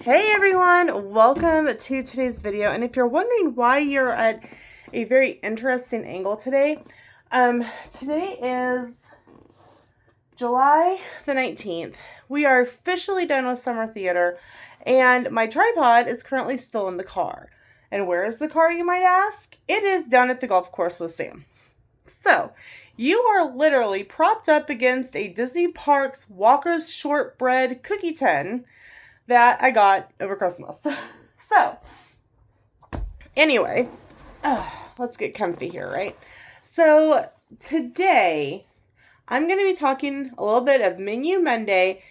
Hey everyone, welcome to today's video. And if you're wondering why you're at a very interesting angle today, today is July the 19th. We are officially done with summer theater, and my tripod is currently still in the car. And where is the car, you might ask? It is down at the golf course with Sam. So, you are literally propped up against a Disney Parks Walker's Shortbread cookie tin that I got over Christmas. So, anyway, let's get comfy here, right? So, today, I'm going to be talking a little bit of Menu Monday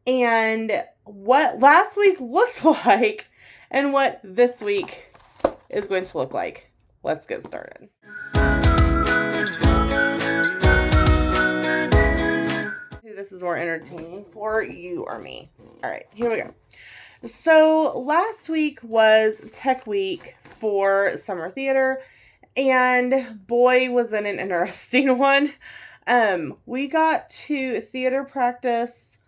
and what last week looked like and what this week is going to look like. Let's get started. This is more entertaining for you or me. All right, here we go. So last week was Tech Week for summer theater, and boy, was it an interesting one. We got to theater practice.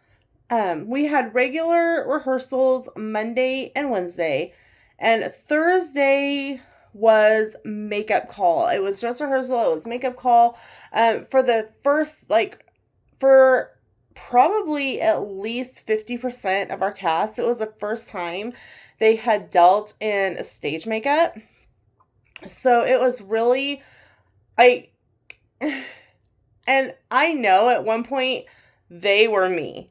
We had regular rehearsals Monday and Wednesday, and Thursday was makeup call. It was dress rehearsal. It was makeup call. For the first, for probably at least 50% of our cast, it was the first time they had dealt in stage makeup. So it was really, and I know at one point they were me.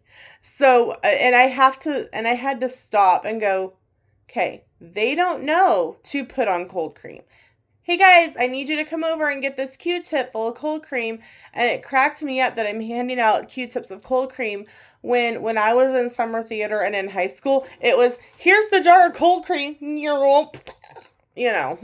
So, and I had to stop and go, okay, they don't know to put on cold cream. Hey guys, I need you to come over and get this Q-tip full of cold cream. And it cracked me up that I'm handing out Q-tips of cold cream when I was in summer theater and in high school. It was, here's the jar of cold cream, you know.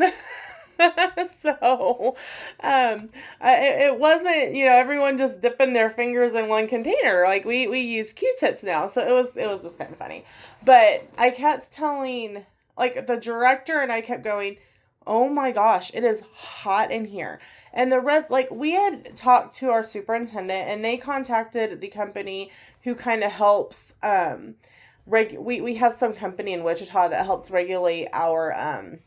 So, it wasn't, everyone just dipping their fingers in one container. Like, we use Q-tips now, so it was just kind of funny. But I kept telling, the director and I kept going, oh my gosh, it is hot in here. And the rest, we had talked to our superintendent, and they contacted the company who kind of helps, we have some company in Wichita that helps regulate our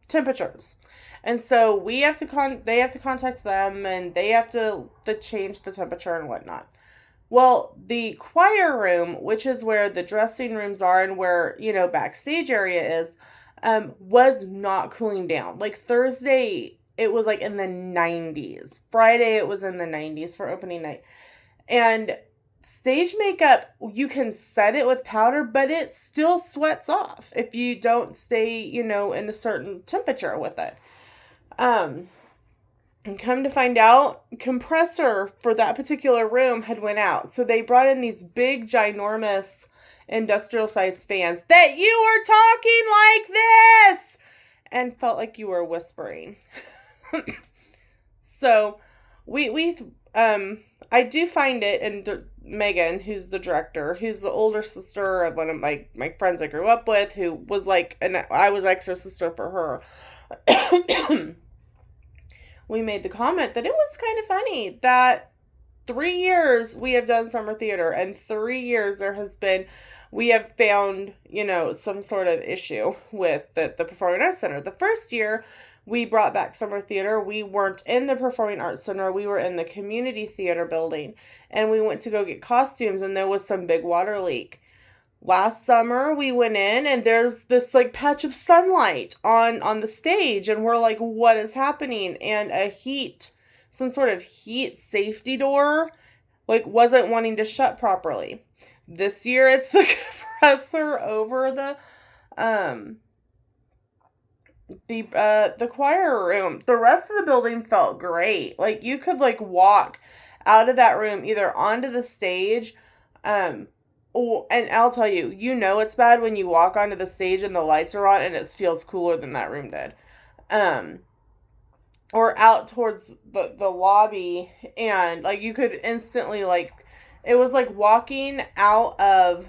temperatures. And so we have to they have to contact them, and they have to change the temperature and whatnot. Well, the choir room, which is where the dressing rooms are and where, backstage area is, was not cooling down. Thursday, it was in the 90s. Friday, it was in the 90s for opening night. And stage makeup, you can set it with powder, but it still sweats off if you don't stay, in a certain temperature with it. And come to find out, compressor for that particular room had went out. So they brought in these big, ginormous, industrial-sized fans that you were talking like this and felt like you were whispering. So I do find it, and Megan, who's the director, who's the older sister of one of my friends I grew up with, who was and I was extra sister for her. We made the comment that it was kind of funny that 3 years we have done summer theater, and 3 years we have found, some sort of issue with the Performing Arts Center. The first year we brought back summer theater, we weren't in the Performing Arts Center, we were in the community theater building, and we went to go get costumes, and there was some big water leak. Last summer, we went in, and there's this, patch of sunlight on the stage, and we're like, what is happening? And some sort of heat safety door, wasn't wanting to shut properly. This year, it's the compressor over the choir room. The rest of the building felt great. You could, walk out of that room, either onto the stage, Oh, and I'll tell you, it's bad when you walk onto the stage and the lights are on and it feels cooler than that room did. Or out towards the lobby, and, you could instantly, it was like walking out of,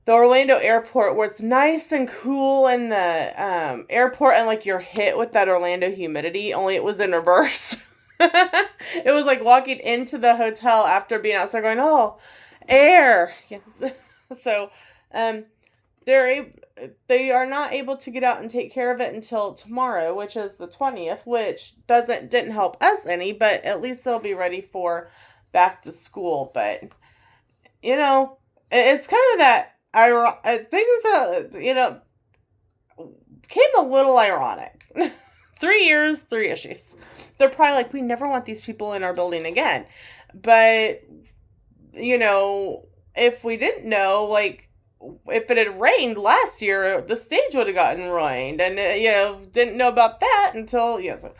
the Orlando airport, where it's nice and cool in the, airport, and, you're hit with that Orlando humidity, only it was in reverse. It was like walking into the hotel after being outside going, oh, air. Yes. So, um, they're they are not able to get out and take care of it until tomorrow, which is the 20th, which didn't help us any, but at least they'll be ready for back to school. But it's kind of that things came a little ironic. 3 years, 3 issues. They're probably like, we never want these people in our building again. But if we didn't know, like, if it had rained last year, the stage would have gotten ruined, and didn't know about that until so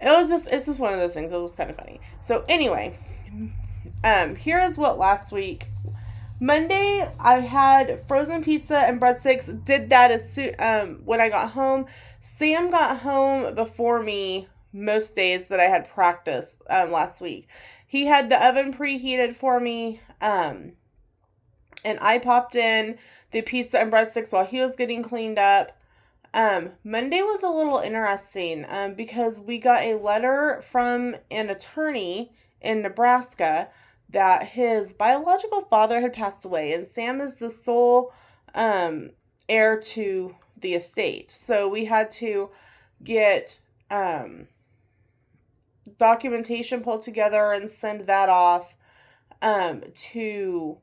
it's just one of those things. It was kind of funny. So anyway, here is what last week. Monday, I had frozen pizza and breadsticks. Did that as soon when I got home. Sam got home before me most days that I had practice last week. He had the oven preheated for me, and I popped in the pizza and breadsticks while he was getting cleaned up. Monday was a little interesting because we got a letter from an attorney in Nebraska that his biological father had passed away, and Sam is the sole heir to the estate. So we had to get documentation pulled together and send that off to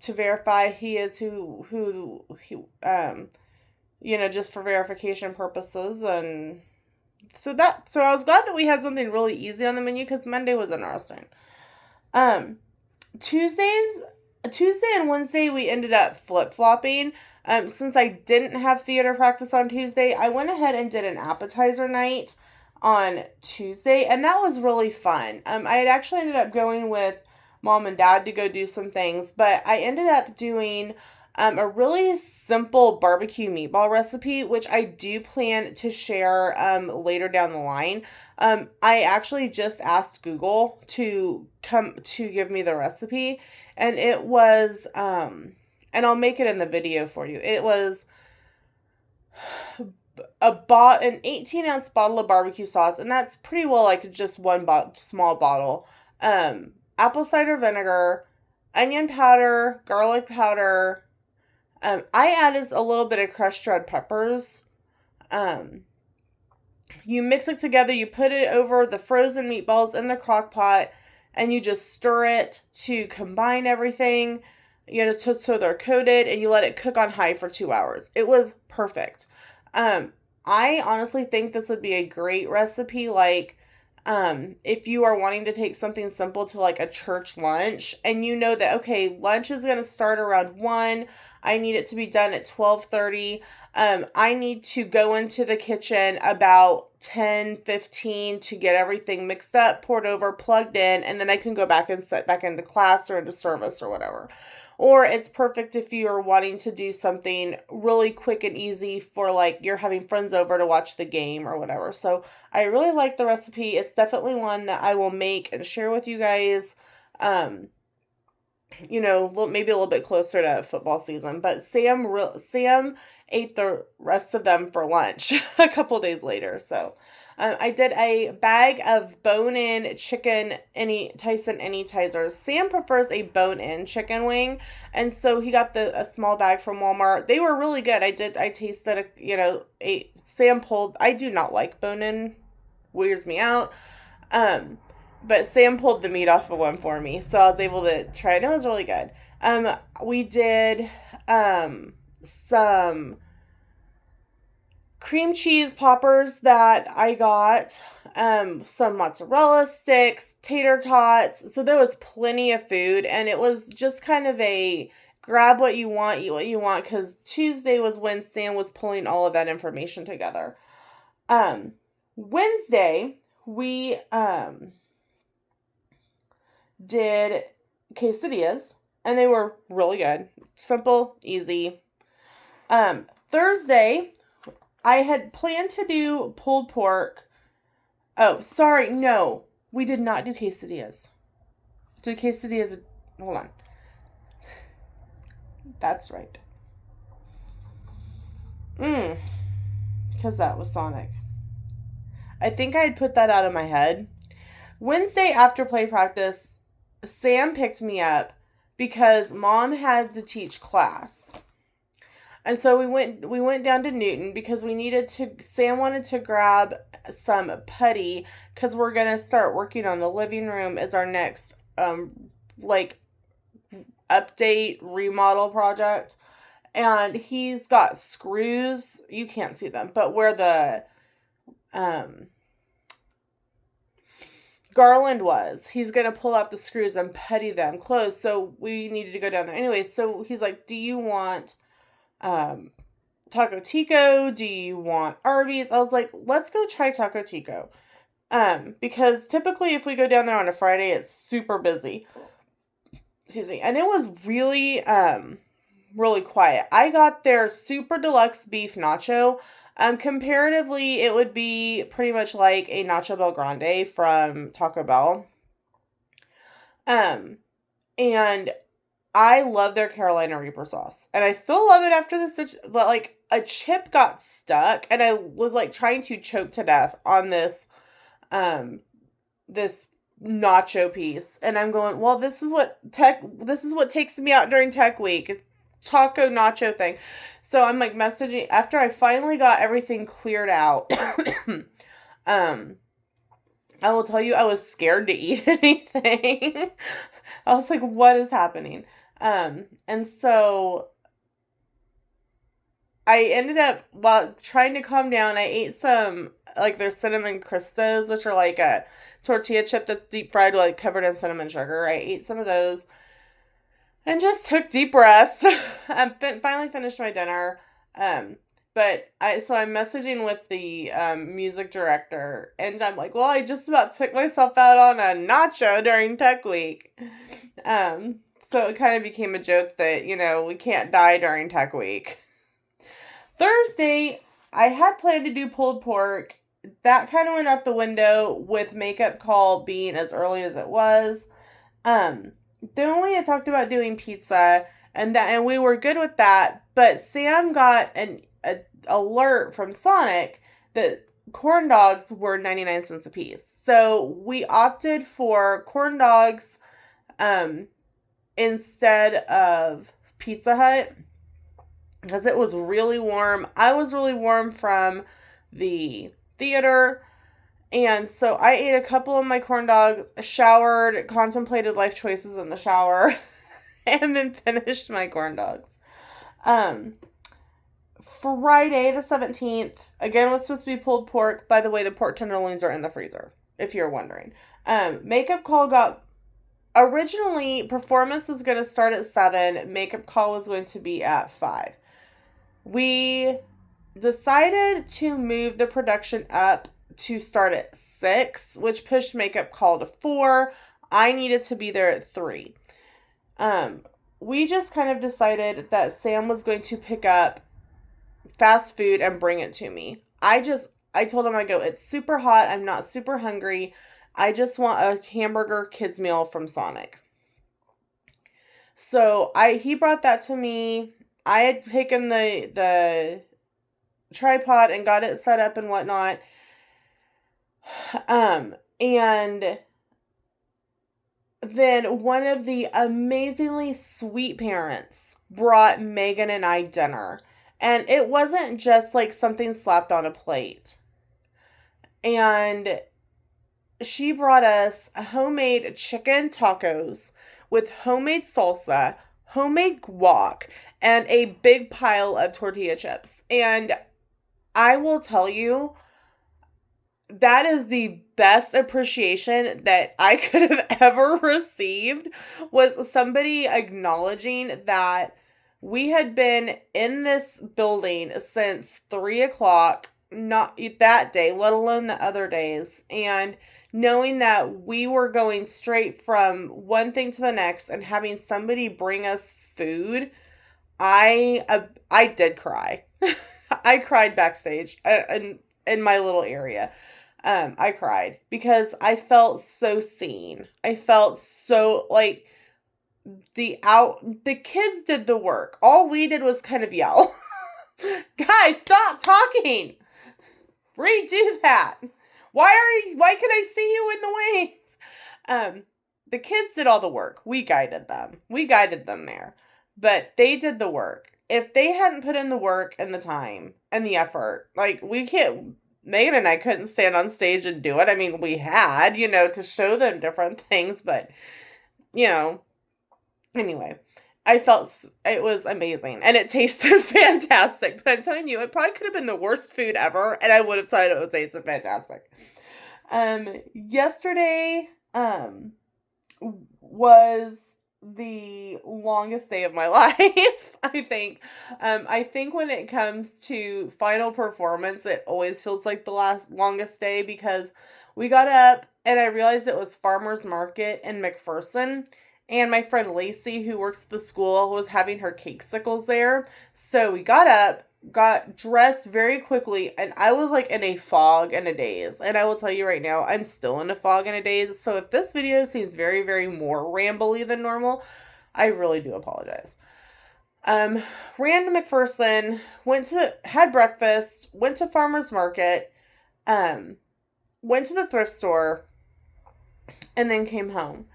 verify he is who he just for verification purposes. And so I was glad that we had something really easy on the menu because Monday was interesting. Tuesday and Wednesday we ended up flip-flopping. Since I didn't have theater practice on Tuesday, I went ahead and did an appetizer night on Tuesday, and that was really fun. I had actually ended up going with Mom and Dad to go do some things, but I ended up doing a really simple barbecue meatball recipe, which I do plan to share later down the line. I actually just asked Google to come to give me the recipe, and it was and I'll make it in the video for you. It was an 18-ounce bottle of barbecue sauce, and that's pretty well like just one small bottle. Apple cider vinegar, onion powder, garlic powder. I added a little bit of crushed red peppers. You mix it together, you put it over the frozen meatballs in the crock pot, and you just stir it to combine everything, so they're coated, and you let it cook on high for 2 hours. It was perfect. I honestly think this would be a great recipe, like, if you are wanting to take something simple to like a church lunch, and you know that, okay, lunch is going to start around 1, I need it to be done at 12:30. I need to go into the kitchen about 10:15 to get everything mixed up, poured over, plugged in, and then I can go back and set back into class or into service or whatever. Or it's perfect if you are wanting to do something really quick and easy for like you're having friends over to watch the game or whatever. So I really like the recipe. It's definitely one that I will make and share with you guys. Maybe a little bit closer to football season. But Sam ate the rest of them for lunch a couple days later. So I did a bag of bone-in chicken Tyson Anytizers. Sam prefers a bone-in chicken wing, and so he got a small bag from Walmart. They were really good. I tasted a sample. I do not like bone-in, weirds me out. But Sam pulled the meat off of one for me, so I was able to try it. It was really good. We did some cream cheese poppers that I got, some mozzarella sticks, tater tots. So there was plenty of food, and it was just kind of a grab what you want, eat what you want, because Tuesday was when Sam was pulling all of that information together. Wednesday, we did quesadillas, and they were really good. Simple, easy. Thursday, I had planned to do pulled pork. Oh, sorry, no. We did not do quesadillas. Hold on. That's right. Because that was Sonic. I think I had put that out of my head. Wednesday after play practice, Sam picked me up because Mom had to teach class. And so we went down to Newton because Sam wanted to grab some putty because we're going to start working on the living room as our next like update remodel project. And he's got screws, you can't see them, but where the garland was, he's going to pull out the screws and putty them closed. So we needed to go down there anyway. So he's like, do you want Taco Tico? Do you want Arby's? I was like, let's go try Taco Tico. Because typically if we go down there on a Friday, it's super busy. Excuse me. And it was really, really quiet. I got their super deluxe beef nacho. Comparatively, it would be pretty much like a Nacho Bel Grande from Taco Bell. And I love their Carolina Reaper sauce. And I still love it after this, but like a chip got stuck and I was like trying to choke to death on this nacho piece. And I'm going, well, this is what takes me out during tech week. It's taco nacho thing. So I'm like messaging after I finally got everything cleared out. I will tell you, I was scared to eat anything. I was like, what is happening? And so I ended up, while trying to calm down, I ate some, like, there's cinnamon Cristos, which are like a tortilla chip that's deep fried, like, covered in cinnamon sugar. I ate some of those and just took deep breaths. I finally finished my dinner. I'm messaging with the music director, and I'm like, well, I just about took myself out on a nacho during tech week. So it kind of became a joke that, we can't die during tech week. Thursday, I had planned to do pulled pork. That kind of went out the window with makeup call being as early as it was. Then we had talked about doing pizza, and we were good with that, but Sam got an alert from Sonic that corn dogs were 99 cents a piece. So we opted for corn dogs instead of Pizza Hut because it was really warm. I was really warm from the theater. And so I ate a couple of my corn dogs, showered, contemplated life choices in the shower, and then finished my corn dogs. Friday the 17th, again, was supposed to be pulled pork. By the way, the pork tenderloins are in the freezer, if you're wondering. Makeup call originally, performance was going to start at 7. Makeup call was going to be at 5. We decided to move the production up to start at 6, which pushed makeup call to 4. I needed to be there at 3. We just kind of decided that Sam was going to pick up fast food and bring it to me. I told him, it's super hot. I'm not super hungry. I just want a hamburger kids meal from Sonic. So he brought that to me. I had taken the tripod and got it set up and whatnot. And then one of the amazingly sweet parents brought Megan and I dinner. And it wasn't just like something slapped on a plate. And she brought us homemade chicken tacos with homemade salsa, homemade guac, and a big pile of tortilla chips. And I will tell you, that is the best appreciation that I could have ever received, was somebody acknowledging that we had been in this building since 3 o'clock, not that day, let alone the other days, and knowing that we were going straight from one thing to the next and having somebody bring us food. I did cry. I cried backstage in my little area. I cried because I felt so seen. I felt so like the kids did the work. All we did was kind of yell. Guys, stop talking. Redo that. Why can I see you in the wings? Um, the kids did all the work. We guided them. We guided them there. But they did the work. If they hadn't put in the work and the time and the effort, like, we can't, Megan and I couldn't stand on stage and do it. I mean, we had, to show them different things, but, anyway, I felt it was amazing and it tasted fantastic. But I'm telling you, it probably could have been the worst food ever, and I would have thought it would taste fantastic. Yesterday, was the longest day of my life, I think. I think when it comes to final performance, it always feels like the longest day, because we got up and I realized it was farmer's market in McPherson, and my friend Lacey, who works at the school, was having her cakesicles there. So we got up, got dressed very quickly, and I was like in a fog and a daze. And I will tell you right now, I'm still in a fog and a daze. So if this video seems very, very more rambly than normal, I really do apologize. Ran to McPherson, had breakfast, went to farmer's market, went to the thrift store, and then came home.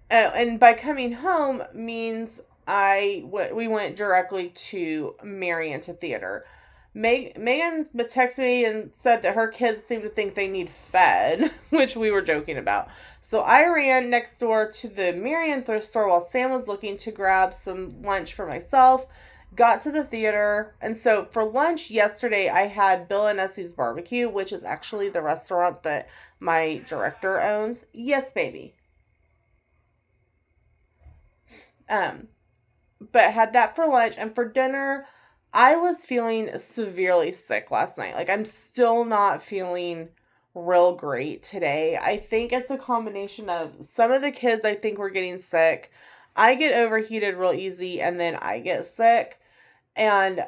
And by coming home means we went directly to Marietta Theater. Megan texted me and said that her kids seem to think they need fed, which we were joking about. So I ran next door to the Marion thrift store while Sam was looking to grab some lunch for myself. Got to the theater, and so for lunch yesterday I had Bill and Essie's Barbecue, which is actually the restaurant that my director owns. Yes, baby. But had that for lunch, and for dinner, I was feeling severely sick last night. Like, I'm still not feeling real great today. I think it's a combination of some of the kids, I think, were getting sick. I get overheated real easy, and then I get sick, and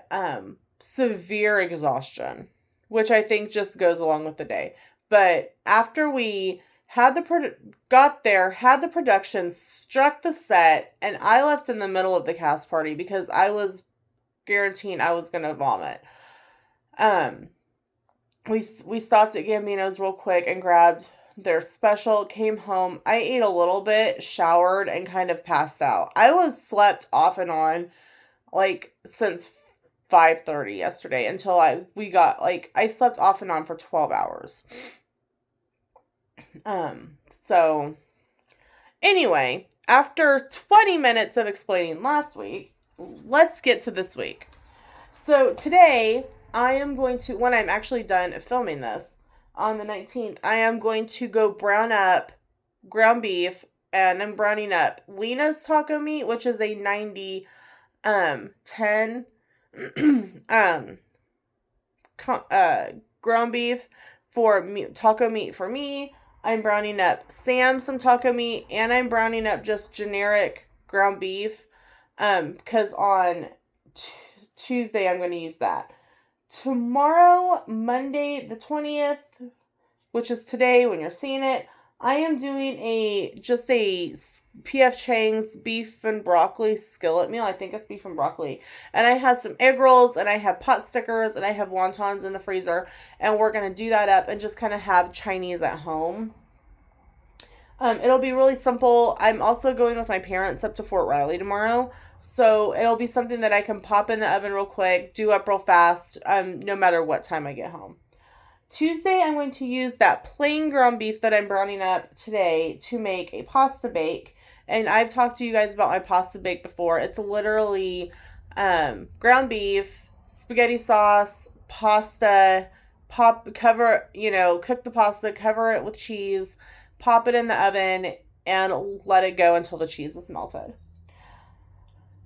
severe exhaustion, which I think just goes along with the day. But after we got there, had the production, struck the set, and I left in the middle of the cast party because I was guaranteeing I was gonna vomit. We stopped at Gambino's real quick and grabbed their special, came home. I ate a little bit, showered, and kind of passed out. I was slept off and on, like, since 5:30 yesterday until I slept off and on for 12 hours. So anyway, after 20 minutes of explaining last week, let's get to this week. So today, I am going to, when I'm actually done filming this, on the 19th, I am going to go brown up ground beef, and I'm browning up Lena's taco meat, which is a 90, 10, ground beef for taco meat for me. I'm browning up Sam some taco meat, and I'm browning up just generic ground beef, because on Tuesday I'm going to use that. Tomorrow, Monday the 20th, which is today when you're seeing it, I am doing just a P.F. Chang's beef and broccoli skillet meal. I think it's beef and broccoli. And I have some egg rolls, and I have pot stickers, and I have wontons in the freezer. And we're going to do that up and just kind of have Chinese at home. It'll be really simple. I'm also going with my parents up to Fort Riley tomorrow. So it'll be something that I can pop in the oven real quick, do up real fast, no matter what time I get home. Tuesday, I'm going to use that plain ground beef that I'm browning up today to make a pasta bake. And I've talked to you guys about my pasta bake before. It's literally ground beef, spaghetti sauce, pasta, cook the pasta, cover it with cheese, pop it in the oven, and let it go until the cheese is melted.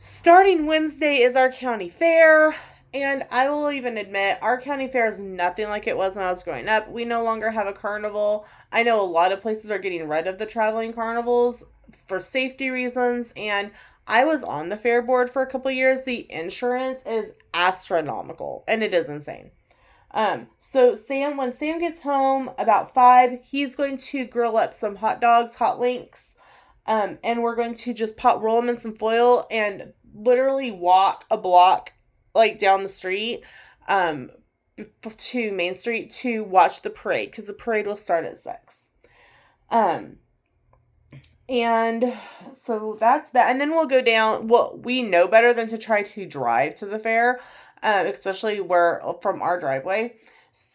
Starting Wednesday is our county fair. And I will even admit, our county fair is nothing like it was when I was growing up. We no longer have a carnival. I know a lot of places are getting rid of the traveling carnivals for safety reasons, and I was on the fair board for a couple years. The insurance is astronomical, and it is insane. So when Sam gets home about 5, he's going to grill up some hot dogs, hot links, and we're going to just roll them in some foil and literally walk a block down the street to Main Street to watch the parade, because the parade will start at 6. And so that's that. And then we'll go down. Well, we know better than to try to drive to the fair, especially from our driveway.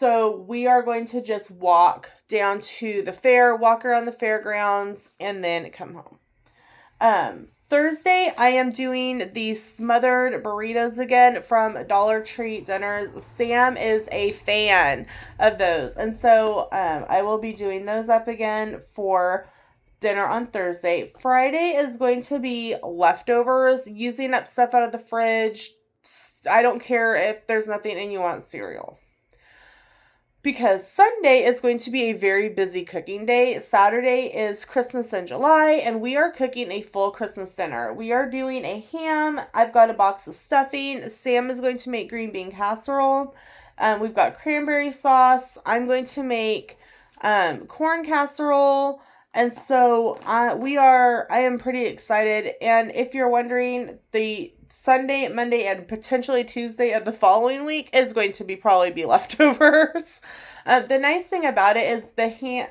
So we are going to just walk down to the fair, walk around the fairgrounds, and then come home. Thursday, I am doing the smothered burritos again from Dollar Tree Dinners. Sam is a fan of those. And so I will be doing those up again for dinner on Thursday. Friday is going to be leftovers, using up stuff out of the fridge. I don't care if there's nothing and you want cereal. Because Sunday is going to be a very busy cooking day. Saturday is Christmas in July, and we are cooking a full Christmas dinner. We are doing a ham. I've got a box of stuffing. Sam is going to make green bean casserole. We've got cranberry sauce. I'm going to make corn casserole. And so I am pretty excited. And if you're wondering, the Sunday, Monday, and potentially Tuesday of the following week is going to probably be leftovers. The nice thing about it is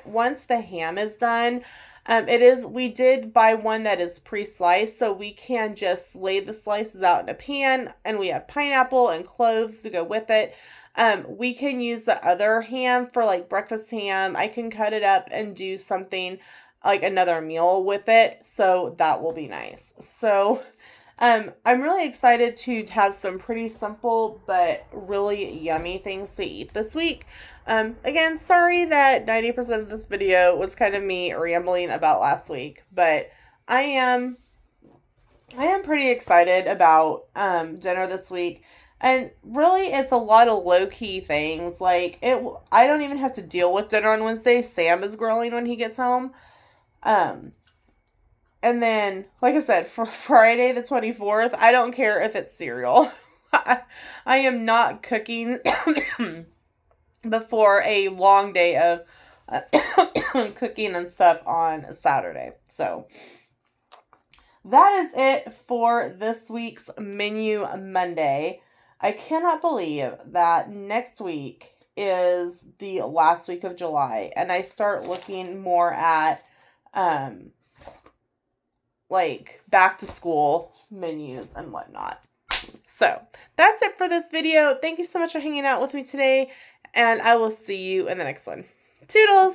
once the ham is done, we did buy one that is pre-sliced, so we can just lay the slices out in a pan, and we have pineapple and cloves to go with it. We can use the other ham for like breakfast ham. I can cut it up and do something like another meal with it. So that will be nice. So, I'm really excited to have some pretty simple but really yummy things to eat this week. Again, sorry that 90% of this video was kind of me rambling about last week, but I am pretty excited about dinner this week. And really, it's a lot of low-key things. Like, I don't even have to deal with dinner on Wednesday. Sam is grilling when he gets home. And then, like I said, for Friday the 24th, I don't care if it's cereal. I am not cooking before a long day of cooking and stuff on Saturday. So, that is it for this week's Menu Monday. I cannot believe that next week is the last week of July, and I start looking more at like back to school menus and whatnot. So that's it for this video. Thank you so much for hanging out with me today, and I will see you in the next one. Toodles!